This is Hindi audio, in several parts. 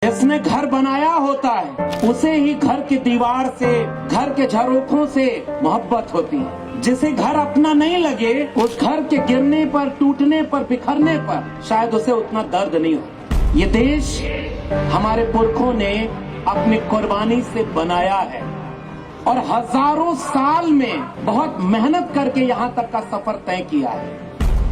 जिसने घर बनाया होता है उसे ही घर की दीवार से, घर के झरोखों से मोहब्बत होती है। जिसे घर अपना नहीं लगे, उस घर के गिरने पर, टूटने पर, बिखरने पर शायद उसे उतना दर्द नहीं हो। ये देश हमारे पुरखों ने अपनी कुर्बानी से बनाया है और हजारों साल में बहुत मेहनत करके यहाँ तक का सफर तय किया है।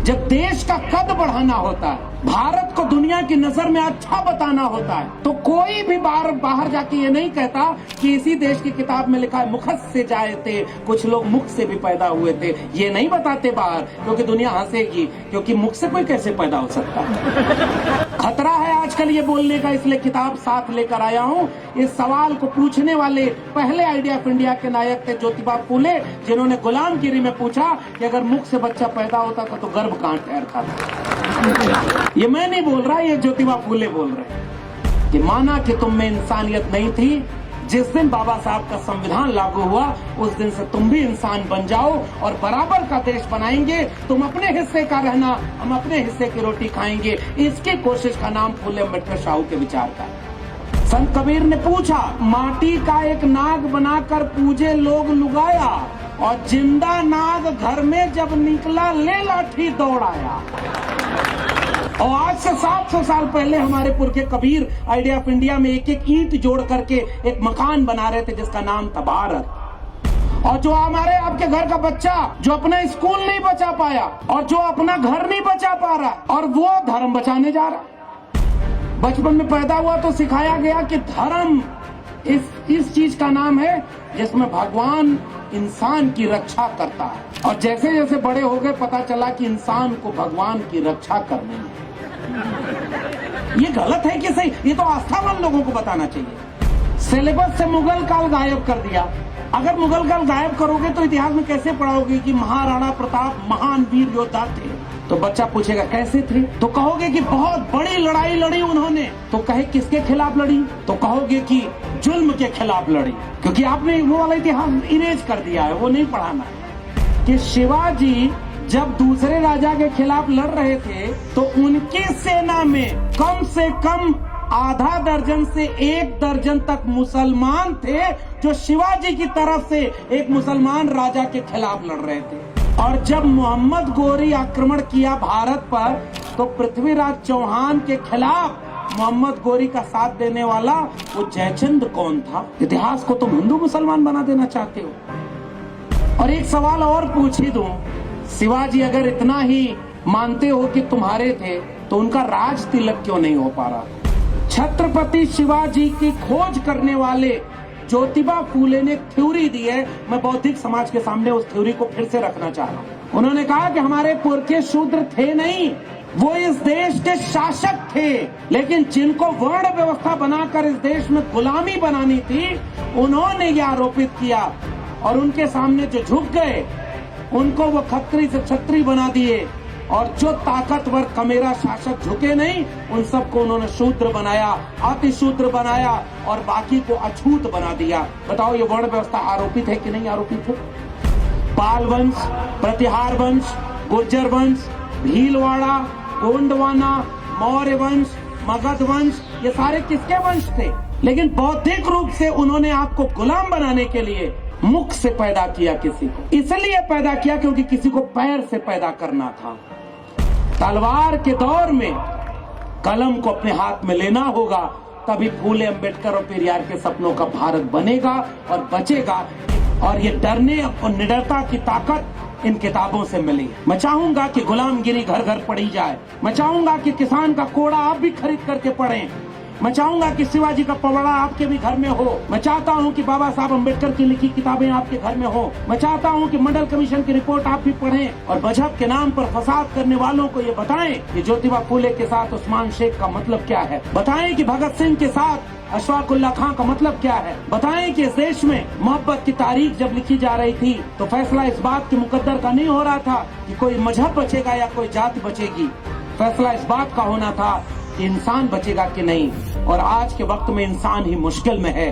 जब देश का कद बढ़ाना होता है, भारत को दुनिया की नजर में अच्छा बताना होता है, तो कोई भी बाहर जाके ये नहीं कहता कि इसी देश की किताब में लिखा है मुखस से जाए थे, कुछ लोग मुख से भी पैदा हुए थे। ये नहीं बताते बाहर, क्योंकि दुनिया हंसेगी, क्योंकि मुख से कोई कैसे पैदा हो सकता है। खतरा है आजकल ये बोलने का, इसलिए किताब साथ लेकर आया हूँ। इस सवाल को पूछने वाले पहले आइडिया ऑफ इंडिया के नायक थे ज्योतिबा फूले, जिन्होंने गुलामगिरी में पूछा कि अगर मुख से बच्चा पैदा होता था तो गर्भ कहाँ ठहरता था। ये मैं नहीं बोल रहा, ये ज्योतिबा फूले बोल रहे हैं कि माना कि तुम में इंसानियत नहीं थी, जिस दिन बाबा साहब का संविधान लागू हुआ उस दिन से तुम भी इंसान बन जाओ और बराबर का देश बनाएंगे। तुम अपने हिस्से का रहना, हम अपने हिस्से की रोटी खाएंगे। इसकी कोशिश का नाम फूले अम्बेडकर शाहू के विचार का। संत कबीर ने पूछा, माटी का एक नाग बनाकर पूजे लोग लुगाया, और जिंदा नाग घर में जब निकला ले लाठी दौड़ाया। और आज से 700 साल पहले हमारे पुरखे कबीर आइडिया ऑफ इंडिया में एक एक ईंट जोड़ करके एक मकान बना रहे थे जिसका नाम था भारत। और जो हमारे आपके घर का बच्चा जो अपना स्कूल नहीं बचा पाया और जो अपना घर नहीं बचा पा रहा और वो धर्म बचाने जा रहा। बचपन में पैदा हुआ तो सिखाया गया कि धर्म इस चीज का नाम है जिसमें भगवान इंसान की रक्षा करता है, और जैसे जैसे बड़े हो गए पता चला कि इंसान को भगवान की रक्षा करनी है। ये गलत है कि सही, ये तो आस्थावान लोगों को बताना चाहिए। सिलेबस से मुगल काल गायब कर दिया। अगर मुगल काल गायब करोगे तो इतिहास में कैसे पढ़ाओगे कि महाराणा प्रताप महान वीर योद्धा थे? तो बच्चा पूछेगा कैसे थे, तो कहोगे कि बहुत बड़ी लड़ाई लड़ी उन्होंने। तो कहे किसके खिलाफ लड़ी, तो कहोगे कि जुल्म के खिलाफ लड़ी, क्योंकि आपने वो वाला इतिहास इरेज कर दिया है, वो नहीं पढ़ाना है। कि शिवाजी जब दूसरे राजा के खिलाफ लड़ रहे थे तो उनकी सेना में कम से कम आधा दर्जन से 1 दर्जन तक मुसलमान थे जो शिवाजी की तरफ से एक मुसलमान राजा के खिलाफ लड़ रहे थे। और जब मोहम्मद गोरी आक्रमण किया भारत पर तो पृथ्वीराज चौहान के खिलाफ मोहम्मद गोरी का साथ देने वाला वो जयचंद कौन था? इतिहास को तुम हिंदू मुसलमान बना देना चाहते हो। और एक सवाल और पूछ ही दूं, शिवाजी अगर इतना ही मानते हो कि तुम्हारे थे तो उनका राज तिलक क्यों नहीं हो पा रहा? छत्रपति शिवाजी की खोज करने वाले ज्योतिबा फूले ने एक थ्योरी दी है, मैं बौद्धिक समाज के सामने उस थ्योरी को फिर से रखना चाह रहा हूँ। उन्होंने कहा कि हमारे पुरखे शूद्र थे नहीं, वो इस देश के शासक थे, लेकिन जिनको वर्ण व्यवस्था बनाकर इस देश में गुलामी बनानी थी उन्होंने यह आरोपित किया, और उनके सामने जो झुक गए उनको वो खत्री से छत्री बना दिए, और जो ताकतवर कमेरा शासक झुके नहीं उन सबको उन्होंने शूद्र बनाया, अति शूद्र बनाया और बाकी को अछूत बना दिया। बताओ ये वर्ण व्यवस्था आरोपित है कि नहीं आरोपित है? पाल वंश, प्रतिहार वंश, गुर्जर वंश, भीलवाड़ा, गोंडवाना, मौर्य वंश, मगध वंश, ये सारे किसके वंश थे? लेकिन बौद्धिक रूप से उन्होंने आपको गुलाम बनाने के लिए मुख से पैदा किया किसी को, इसलिए पैदा किया क्योंकि किसी को पैर से पैदा करना था। तलवार के दौर में कलम को अपने हाथ में लेना होगा, तभी फूले अम्बेडकर और पेरियार के सपनों का भारत बनेगा और बचेगा। और ये डरने और निडरता की ताकत इन किताबों से मिली। मैं चाहूंगा कि गुलामगिरी घर घर पढ़ी जाए। मैं चाहूंगा कि किसान का कोड़ा आप भी खरीद करके पढ़ें। मैं चाहूंगा कि शिवाजी का पवड़ा आपके भी घर में हो। मैं चाहता हूं कि बाबा साहब अम्बेडकर की लिखी किताबें आपके घर में हो। मैं चाहता हूं कि मंडल कमीशन की रिपोर्ट आप भी पढ़ें और मजहब के नाम पर फसाद करने वालों को ये बताएं कि ज्योतिबा फूले के साथ उस्मान शेख का मतलब क्या है। बताएं कि भगत सिंह के साथ अशफाकुल्लाह खां का मतलब क्या है। बताएं कि इस देश में मोहब्बत की तारीख जब लिखी जा रही थी तो फैसला इस बात के मुकद्दर का नहीं हो रहा था कि कोई मजहब बचेगा या कोई जाति बचेगी। फैसला इस बात का होना था कि इंसान बचेगा कि नहीं। और आज के वक्त में इंसान ही मुश्किल में है।